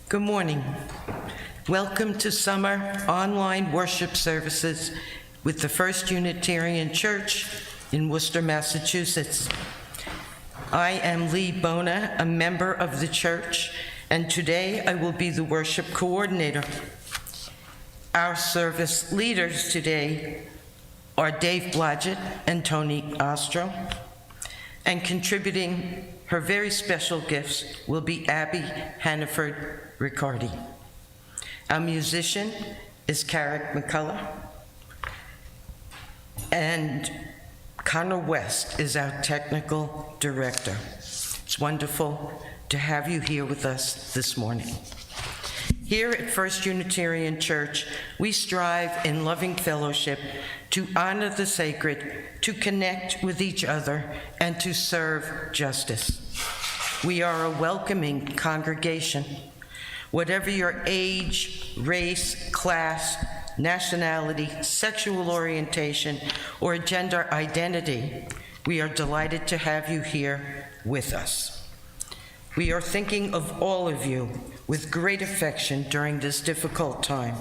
Good morning. Welcome to summer online worship services with the First Unitarian Church in Worcester, Massachusetts. I am Lee Bona, a member of the church, and today I will be the worship coordinator. Our service leaders today are Dave Blodgett and Toni Ostrow, and contributing her very special gifts will be Abigail Hannaford-Ricardi. Our musician is Carrick McCullough, and Connor West is our technical director. It's wonderful to have you here with us this morning. Here at First Unitarian Church, we strive in loving fellowship to honor the sacred, to connect with each other, and to serve justice. We are a welcoming congregation. Whatever your age, race, class, nationality, sexual orientation, or gender identity, we are delighted to have you here with us. We are thinking of all of you with great affection during this difficult time.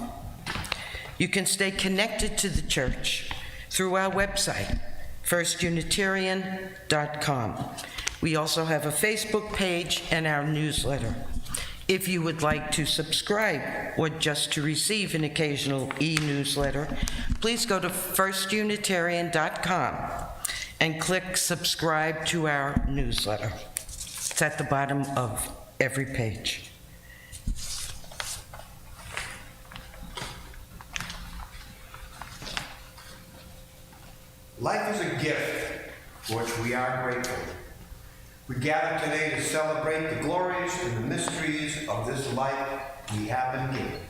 You can stay connected to the church through our website, firstunitarian.com. We also have a Facebook page and our newsletter. If you would like to subscribe or just to receive an occasional e-newsletter, please go to firstunitarian.com and click subscribe to our newsletter. It's at the bottom of every page. Life is a gift for which we are grateful. We gather today to celebrate the glories and the mysteries of this life we have been given.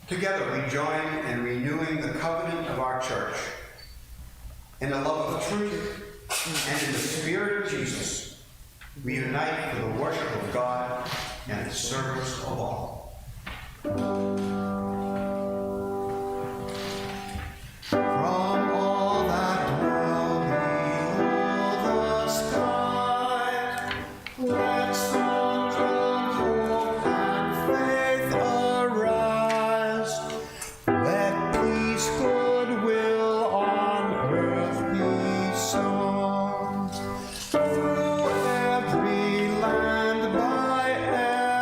Together we join in renewing the covenant of our church. In the love of truth and in the Spirit of Jesus, we unite for the worship of God and the service of all. From all that dwell below the sky, let songs of hope and faith arise. Let peace, goodwill on earth be sown. Through every land, by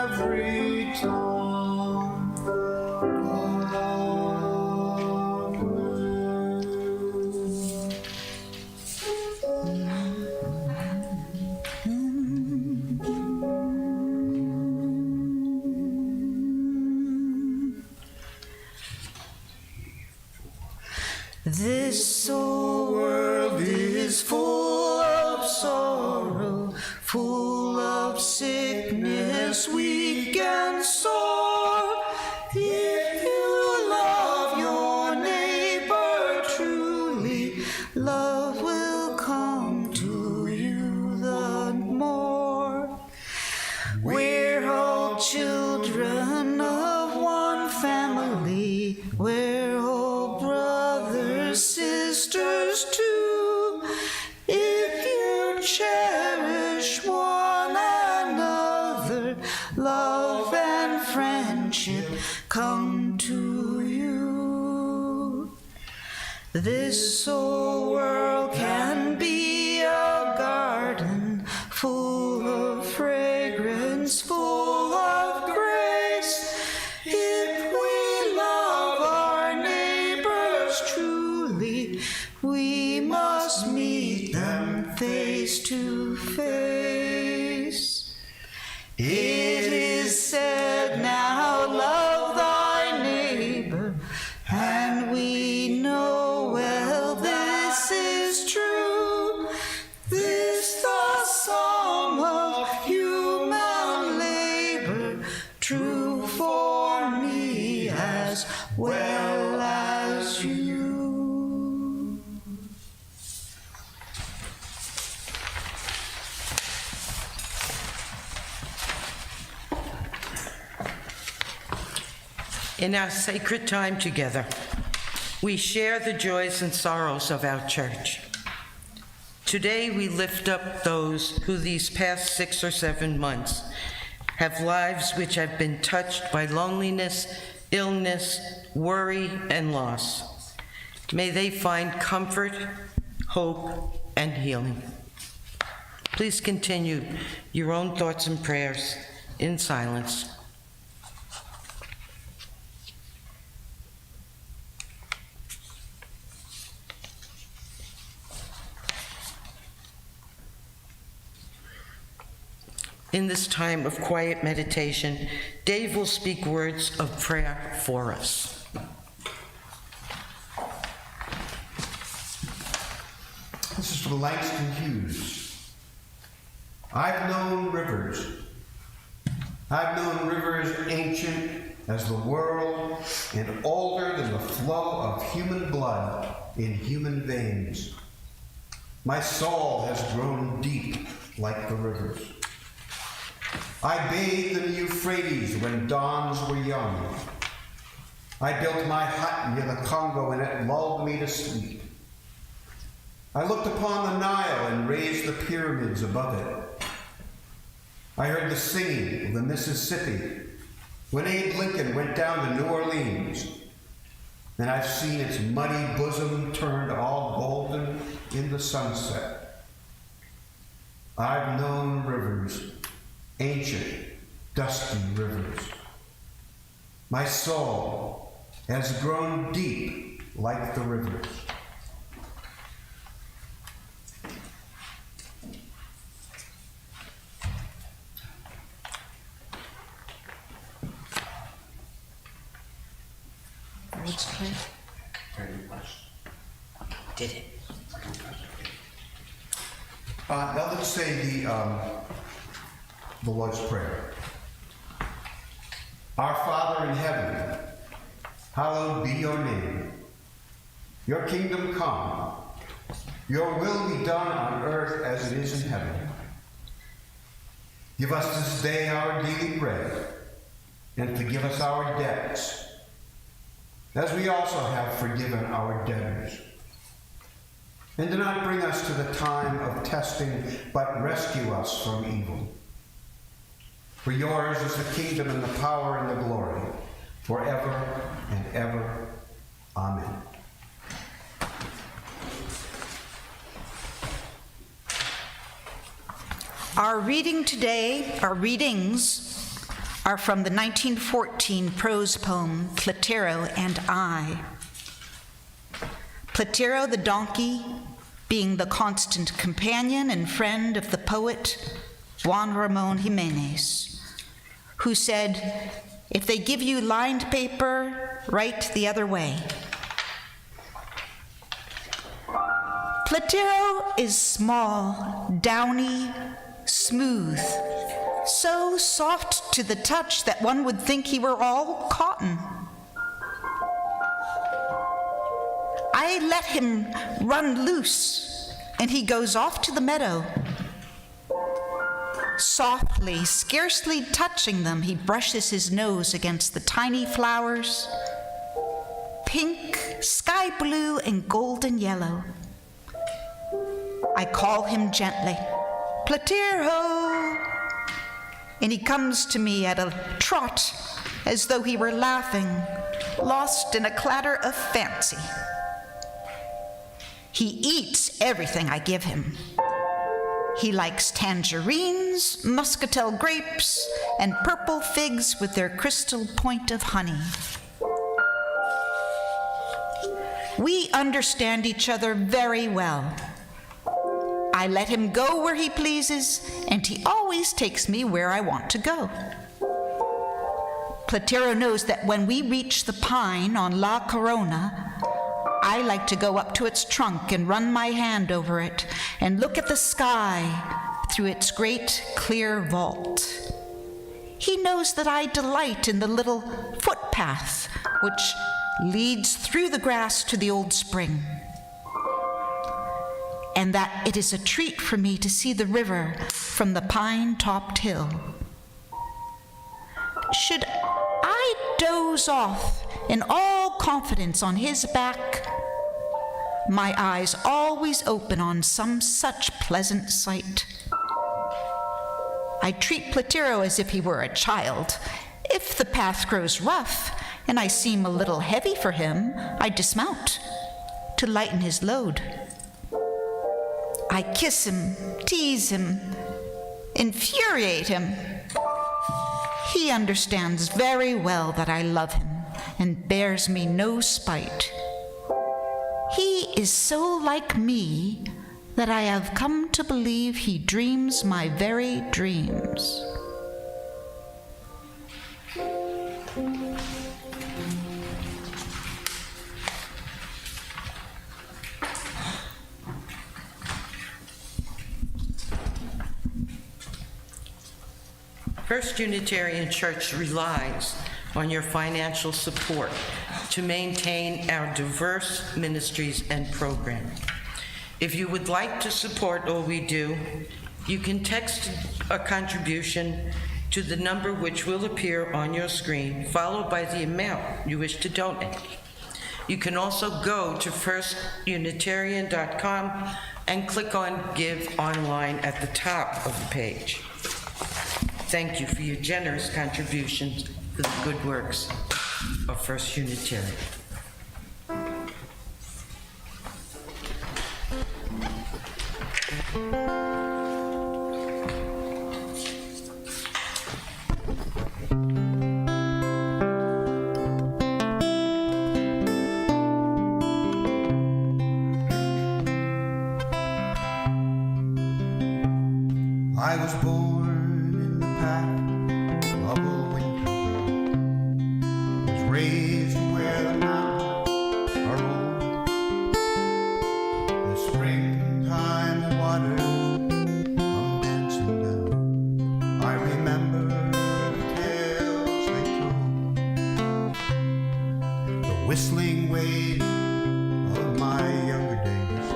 every tongue. This old world is full of sorrow, full of sickness, weak and sore. If you love your neighbor truly, love will come to you the more. We're all children of one family, we're all brothers, sisters too. If you cherish one another, love and friendship come to you. This old world can be a garden full of fragrance, full of grace. If we love our neighbors truly, we must meet them face to face. It is said now, love thy neighbor, and we know well this is true. This the song of human labor, true for me as well as you. In our sacred time together, we share the joys and sorrows of our church. Today, we lift up those who these past 6 or 7 months have lives which have been touched by loneliness, illness, worry, and loss. May they find comfort, hope, and healing. Please continue your own thoughts and prayers in silence. In this time of quiet meditation, Dave will speak words of prayer for us. This is from Langston Hughes. I've known rivers. I've known rivers ancient as the world and older than the flow of human blood in human veins. My soul has grown deep like the rivers. I bathed in the Euphrates when dawns were young. I built my hut near the Congo and it lulled me to sleep. I looked upon the Nile and raised the pyramids above it. I heard the singing of the Mississippi when Abe Lincoln went down to New Orleans. And I've seen its muddy bosom turned all golden in the sunset. I've known rivers, ancient, dusty rivers. My soul has grown deep like the rivers. Did it? Now let's say the Lord's Prayer. Our Father in heaven, hallowed be your name. Your kingdom come. Your will be done on earth as it is in heaven. Give us this day our daily bread, and forgive us our debts, as we also have forgiven our debtors. And do not bring us to the time of testing, but rescue us from evil. For yours is the kingdom and the power and the glory, forever and ever. Amen. Our readings are from the 1914 prose poem, Platero and I. Platero the donkey, being the constant companion and friend of the poet Juan Ramon Jimenez, who said, "If they give you lined paper, write the other way." Platero is small, downy, smooth, so soft to the touch that one would think he were all cotton. I let him run loose, and he goes off to the meadow. Softly, scarcely touching them, he brushes his nose against the tiny flowers, pink, sky blue, and golden yellow. I call him gently, "Platero!" And he comes to me at a trot, as though he were laughing, lost in a clatter of fancy. He eats everything I give him. He likes tangerines, muscatel grapes, and purple figs with their crystal point of honey. We understand each other very well. I let him go where he pleases, and he always takes me where I want to go. Platero knows that when we reach the pine on La Corona, I like to go up to its trunk and run my hand over it and look at the sky through its great clear vault. He knows that I delight in the little footpath which leads through the grass to the old spring, and that it is a treat for me to see the river from the pine-topped hill. Should I doze off in all confidence on his back, my eyes always open on some such pleasant sight. I treat Platero as if he were a child. If the path grows rough and I seem a little heavy for him, I dismount to lighten his load. I kiss him, tease him, infuriate him. He understands very well that I love him and bears me no spite. He is so like me that I have come to believe he dreams my very dreams. First Unitarian Church relies on your financial support to maintain our diverse ministries and programs. If you would like to support all we do, you can text a contribution to the number which will appear on your screen, followed by the amount you wish to donate. You can also go to firstunitarian.com and click on Give Online at the top of the page. Thank you for your generous contributions to the good works of First Unitarian. I was born in the path of a winter, was raised where the mountains are old. The springtime waters come dancing down. I remember the tales they told, the whistling waves of my younger days,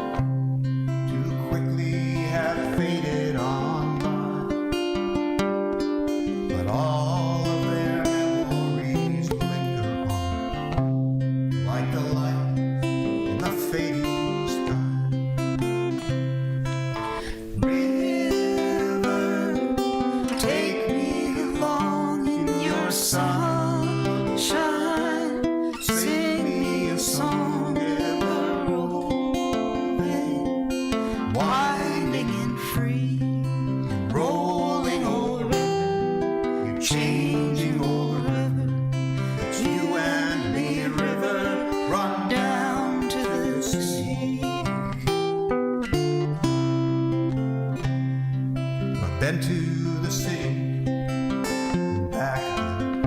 too quickly have faded on. All of their memories linger on, like the light in the fading sky. River, take me along in your sunshine. Sing me a song ever rolling, winding and free, rolling over. Changing old river, it's you and me, river, run down to the sea. I've been to the city and back again,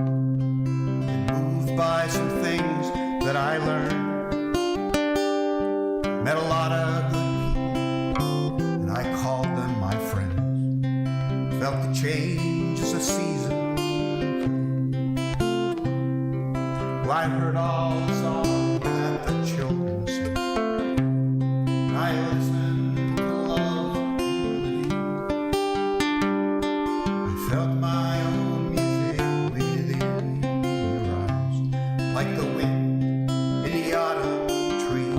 and moved by some things that I learned. Met a lot of good people, and I called them my friends. Felt the change as a season. I heard all the songs that the children sing. I listened to love and I felt my own music within your eyes, like the wind in the autumn tree.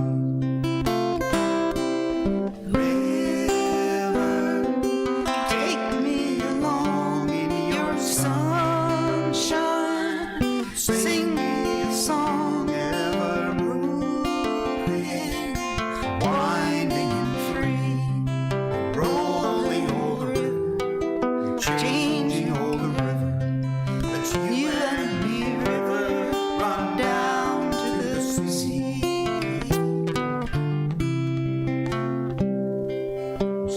River, take me along in your sunshine. Sing song ever moving, winding and free, rolling over the river, changing over the river. Let's you and me, river, run down to the sea.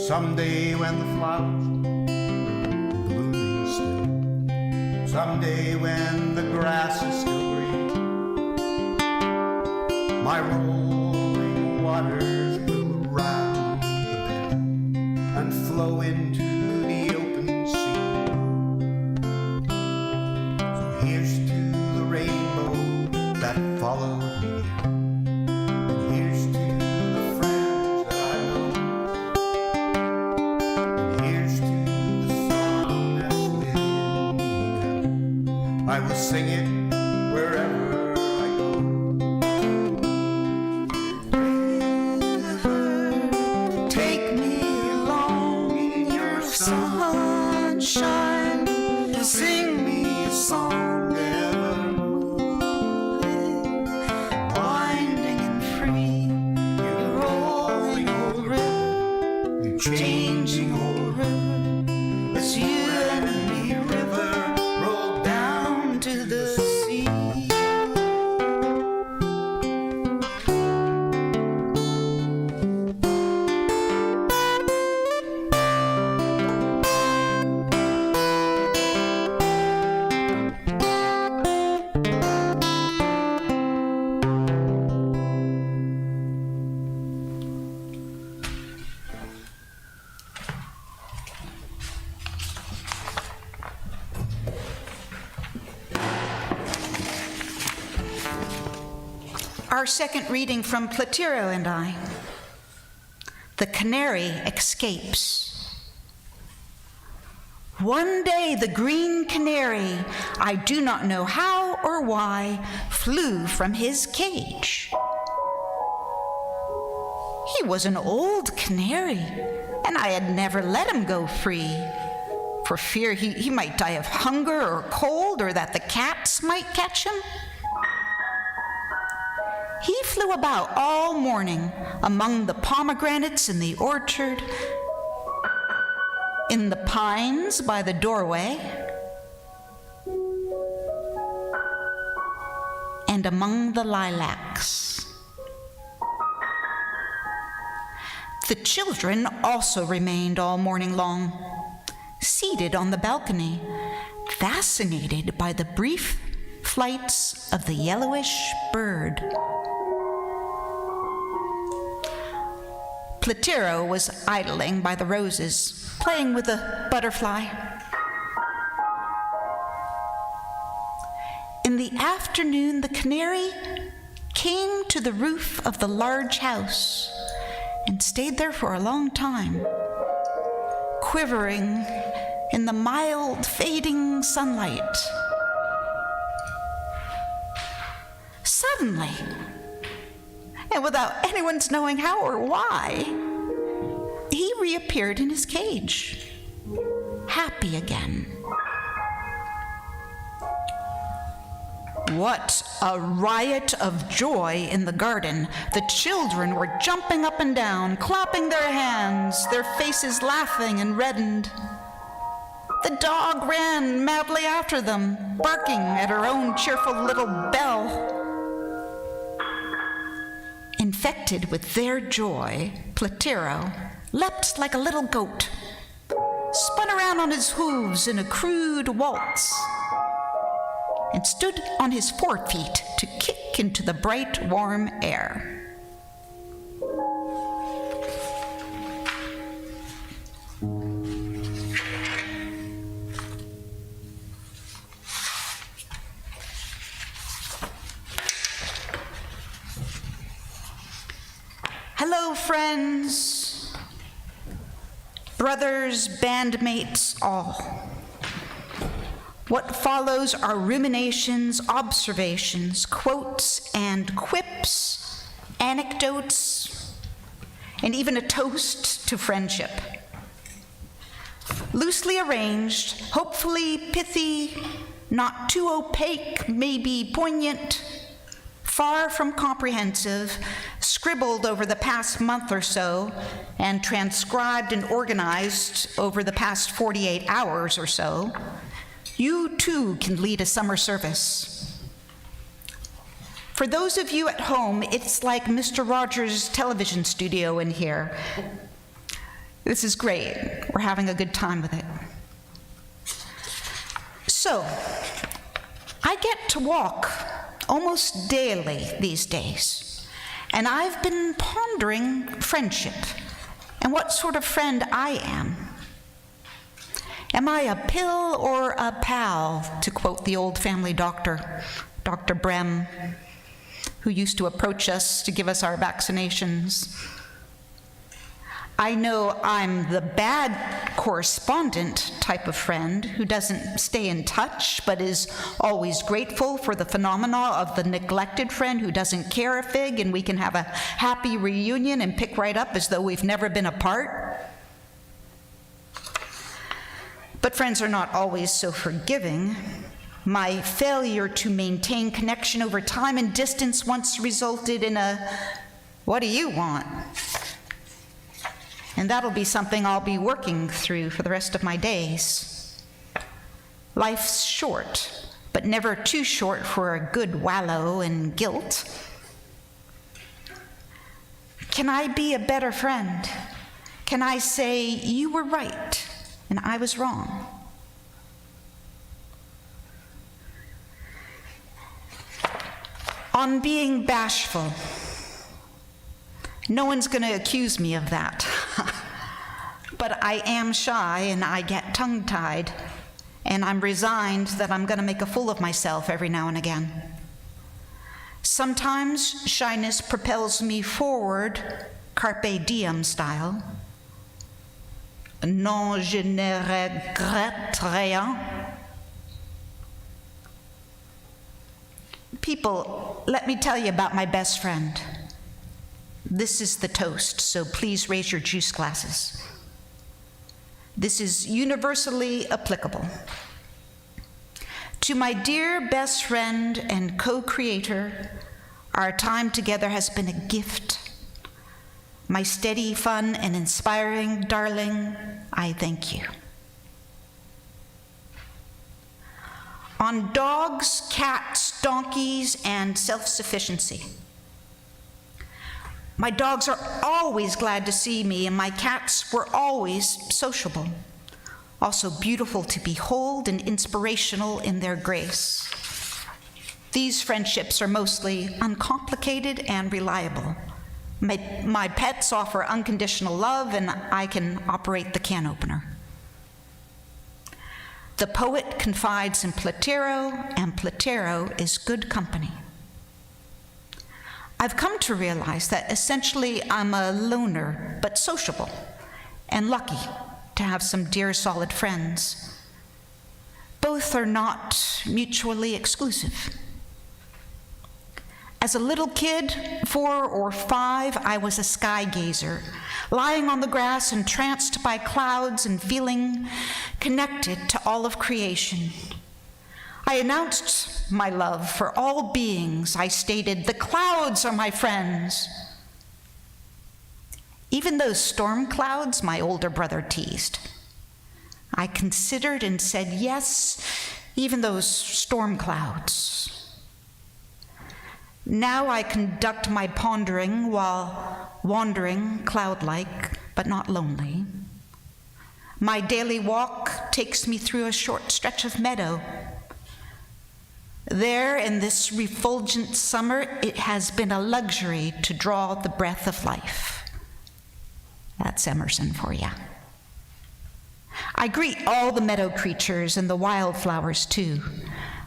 Someday when the flowers are blooming still, someday when the grass is still green, my rolling waters will around the bend and flow into the open sea. So here's to the rainbow that followed me, and here's to the friends that I know, and here's to the song that's within me. I will sing it sunshine, sing me a song ever moving, winding and free. You're rolling old river, you're changing old river, as you and me, river, roll down to the sea. Our second reading from Platero and I. The canary escapes. One day the green canary, I do not know how or why, flew from his cage. He was an old canary, and I had never let him go free, for fear he might die of hunger or cold, or that the cats might catch him. He flew about all morning among the pomegranates in the orchard, in the pines by the doorway, and among the lilacs. The children also remained all morning long, seated on the balcony, fascinated by the brief flights of the yellowish bird. Platero was idling by the roses, playing with a butterfly. In the afternoon, the canary came to the roof of the large house and stayed there for a long time, quivering in the mild, fading sunlight. Suddenly, and without anyone's knowing how or why, he reappeared in his cage, happy again. What a riot of joy in the garden. The children were jumping up and down, clapping their hands, their faces laughing and reddened. The dog ran madly after them, barking at her own cheerful little bell. Infected with their joy, Platero leapt like a little goat, spun around on his hooves in a crude waltz, and stood on his forefeet to kick into the bright, warm air. Hello, friends, brothers, bandmates, all. What follows are ruminations, observations, quotes, and quips, anecdotes, and even a toast to friendship. Loosely arranged, hopefully pithy, not too opaque, maybe poignant, far from comprehensive, scribbled over the past month or so, and transcribed and organized over the past 48 hours or so, you too can lead a summer service. For those of you at home, it's like Mr. Rogers' television studio in here. This is great. We're having a good time with it. So, I get to walk almost daily these days, and I've been pondering friendship and what sort of friend I am. Am I a pill or a pal, to quote the old family doctor, Dr. Brem, who used to approach us to give us our vaccinations? I know I'm the bad correspondent type of friend who doesn't stay in touch but is always grateful for the phenomena of the neglected friend who doesn't care a fig, and we can have a happy reunion and pick right up as though we've never been apart. But friends are not always so forgiving. My failure to maintain connection over time and distance once resulted in a, "What do you want?" And that'll be something I'll be working through for the rest of my days. Life's short, but never too short for a good wallow in guilt. Can I be a better friend? Can I say, "You were right and I was wrong"? On being bashful, no one's going to accuse me of that. But I am shy and I get tongue-tied, and I'm resigned that I'm going to make a fool of myself every now and again. Sometimes shyness propels me forward, carpe diem style. Non, je ne regrette rien. People, let me tell you about my best friend. This is the toast, so please raise your juice glasses. This is universally applicable. To my dear best friend and co-creator, our time together has been a gift. My steady, fun, and inspiring darling, I thank you. On dogs, cats, donkeys, and self-sufficiency. My dogs are always glad to see me, and my cats were always sociable, also beautiful to behold and inspirational in their grace. These friendships are mostly uncomplicated and reliable. My pets offer unconditional love, and I can operate the can opener. The poet confides in Platero, and Platero is good company. I've come to realize that essentially I'm a loner, but sociable, and lucky to have some dear solid friends. Both are not mutually exclusive. As a little kid, 4 or 5, I was a sky gazer, lying on the grass entranced by clouds and feeling connected to all of creation. I announced my love for all beings. I stated, "The clouds are my friends." Even those storm clouds, my older brother teased. I considered and said, "Yes, even those storm clouds." Now I conduct my pondering while wandering, cloud-like, but not lonely. My daily walk takes me through a short stretch of meadow. There, in this refulgent summer, it has been a luxury to draw the breath of life. That's Emerson for you. I greet all the meadow creatures and the wildflowers, too.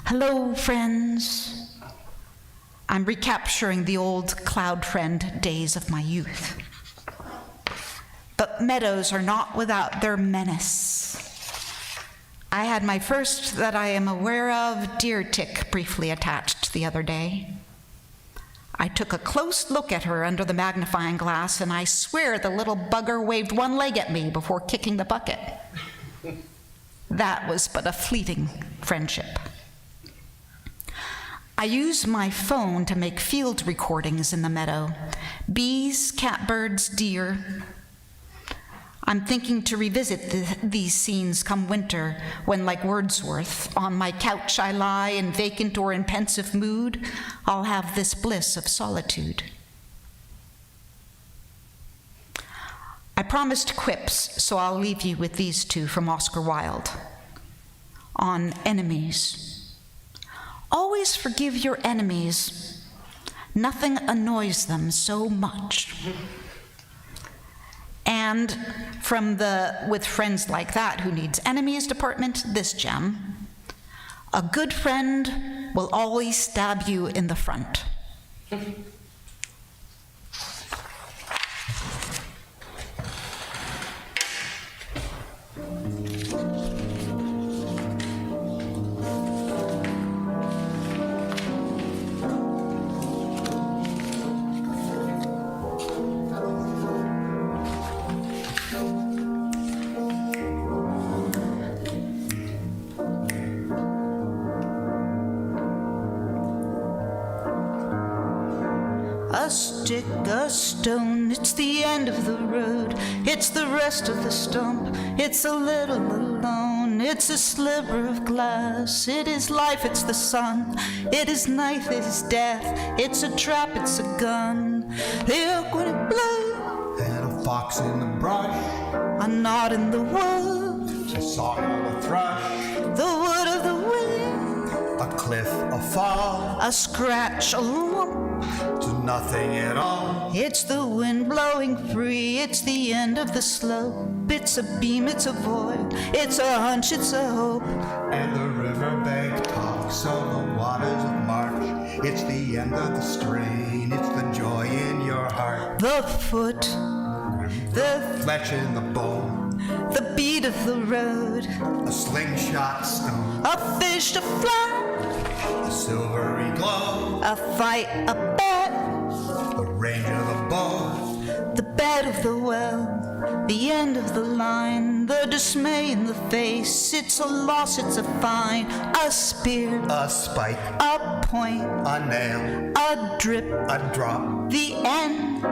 Hello, friends. I'm recapturing the old cloud friend days of my youth. But meadows are not without their menace. I had my first that I am aware of deer tick briefly attached the other day. I took a close look at her under the magnifying glass, and I swear the little bugger waved one leg at me before kicking the bucket. That was but a fleeting friendship. I use my phone to make field recordings in the meadow. Bees, catbirds, deer. I'm thinking to revisit these scenes come winter, when, like Wordsworth, on my couch I lie in vacant or in pensive mood. I'll have this bliss of solitude. I promised quips, so I'll leave you with these 2 from Oscar Wilde. On enemies. Always forgive your enemies. Nothing annoys them so much. And from the With Friends Like That Who Needs Enemies department, this gem. A good friend will always stab you in the front. a stick, a stone, it's the end of the road, it's the rest of the stump, it's a little alone, it's a sliver of glass, it is life, it's the sun, it is knife, it is death, it's a trap, it's a gun, look when it blows, And a fox in the brush, a knot in the wood, a song of a thrush, the wood of the wind, a cliff, a fall, a scratch, a lump, to nothing at all. it's the wind blowing free, it's the end of the slope, it's a beam, it's a void, it's a hunch, it's a hope. And the riverbank talks of the waters of March. It's the end of the strain, it's the joy in your heart. The foot, the Flesh in the bone, beat of the road, a slingshot stone, a fish to fly, a silvery glow, a fight, a bet, the range of the bow, the bed of the well, the end of the line, the dismay in the face, it's a loss, it's a fine, a spear, a spike, a point, a nail, a drip, a drop, the end,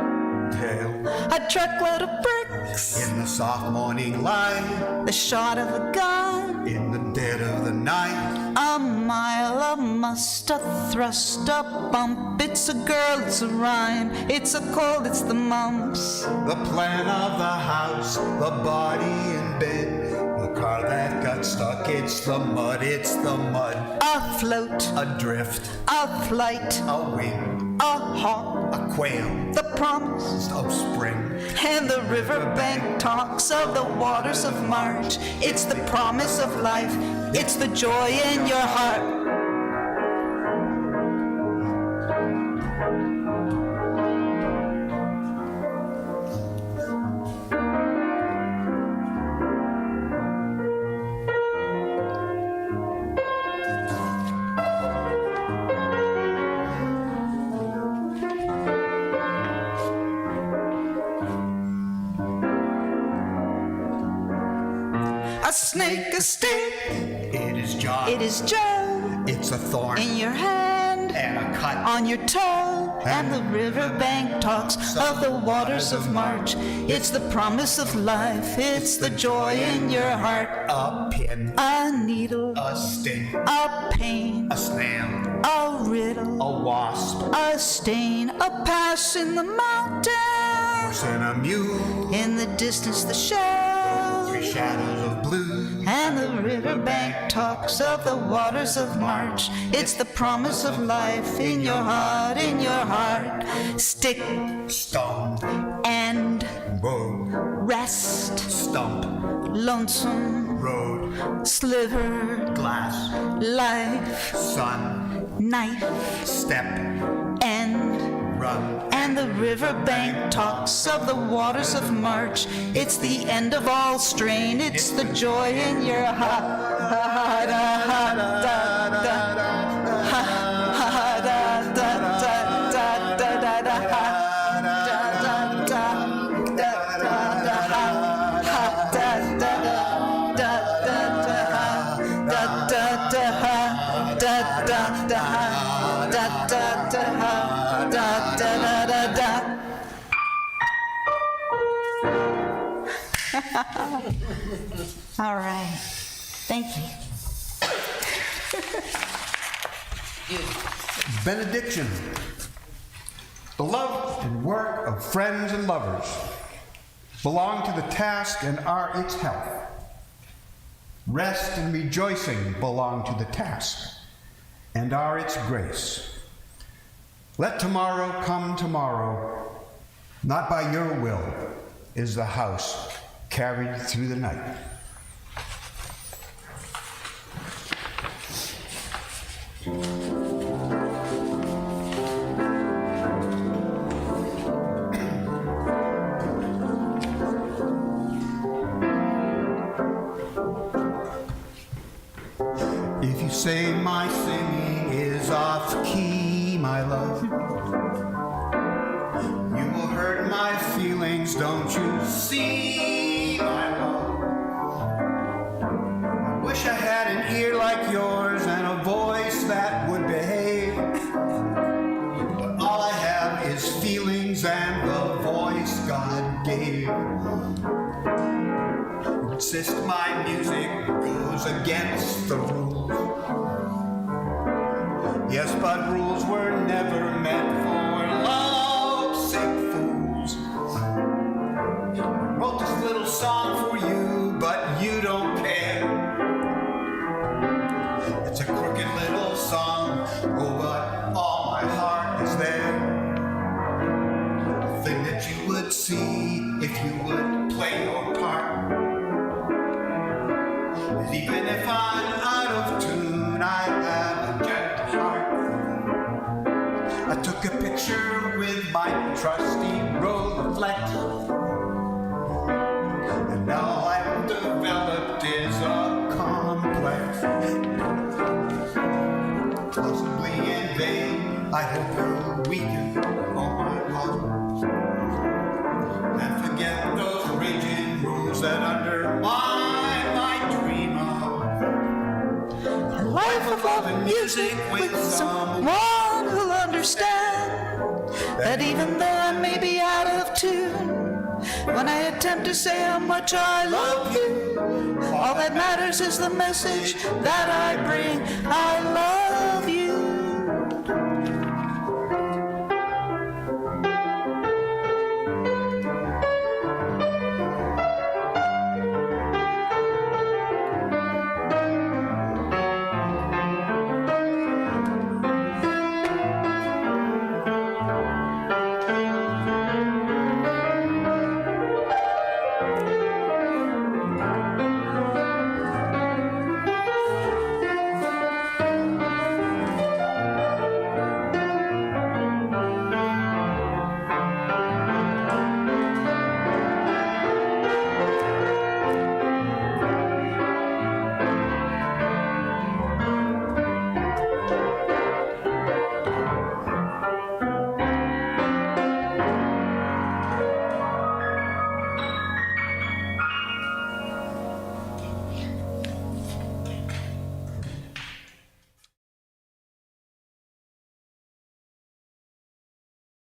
tail, a truckload of bricks, in the soft morning light, the shot of a gun, in the dead of the night. a mile, a must, a thrust, a bump, it's a girl, it's a rhyme, it's a cold, it's the mumps, The plan of the house, the body in bed, the car that got stuck, it's the mud, it's the mud. a float, Adrift, a flight, a wing, a hawk, a quail, the promise, of spring. and the riverbank talks of the waters of March. It's the promise of life, it's the joy in your heart. A snake, a stick, It is John, it is Joe, it's a thorn, in your hand, and a cut. on your toe, and the riverbank talks of the waters of March. It's the promise of life, it's the joy in your heart. A pin, A needle, a sting, a pain, a snail, a riddle, a wasp, a stain, a pass in the mountain, horse and a mule, in the distance the shell, three shadows of blue. and the riverbank talks of the waters of March. It's the promise of life in your heart, in your heart. Stick Stone, and road, rest, stump, lonesome, road, sliver, glass, life, sun, knife, step, end. run. And the riverbank talks of the waters of March. It's the end of all strain. It's the joy in your heart. All right. Thank you. Benediction. The love and work of friends and lovers belong to the task and are its health. Rest and rejoicing belong to the task and are its grace. Let tomorrow come tomorrow. Not by your will is the house carried through the night. If you say my singing is off key, my love, you will hurt my feelings, don't you see, my love? I wish I had an ear like yours and a voice that would behave, but all I have is feelings. insist my music goes against the rules. Yes, but rules were never meant for lovesick fools. I wrote this little song for you, but you don't care. It's a crooked little song, oh, but all my heart is there. The thing that you would see if you would play your part is even if I'm out of tune, I have a gentle heart. I took a picture with my trusty Rolleiflex, and now I've developed is a complex. Possibly in vain, I hope you'll weaken all my cause and forget those rigid rules that undermine my dream of A life of love and music with someone who'll understand that even though I may be out of tune, when I attempt to say how much I love you, all that matters is the message that I bring. I love